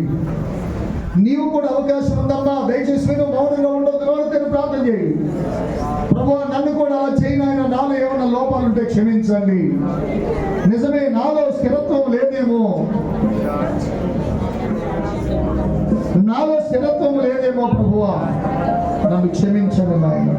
నీవు కూడా అవకాశం ఉందమ్మా. దయచేసి మీరు మౌనంగా ఉండవద్దు, నోటితో ప్రార్థన చేయి. ప్రభువా నన్ను కూడా అలా చేయనాయన, నాలో ఏమైనా లోపాలు ఉంటే క్షమించండి. నిజమే, నాలో స్థిరత్వం లేదేమో, నాలో స్థిరత్వం లేదేమో ప్రభువా, నన్ను క్షమించండి నాయన.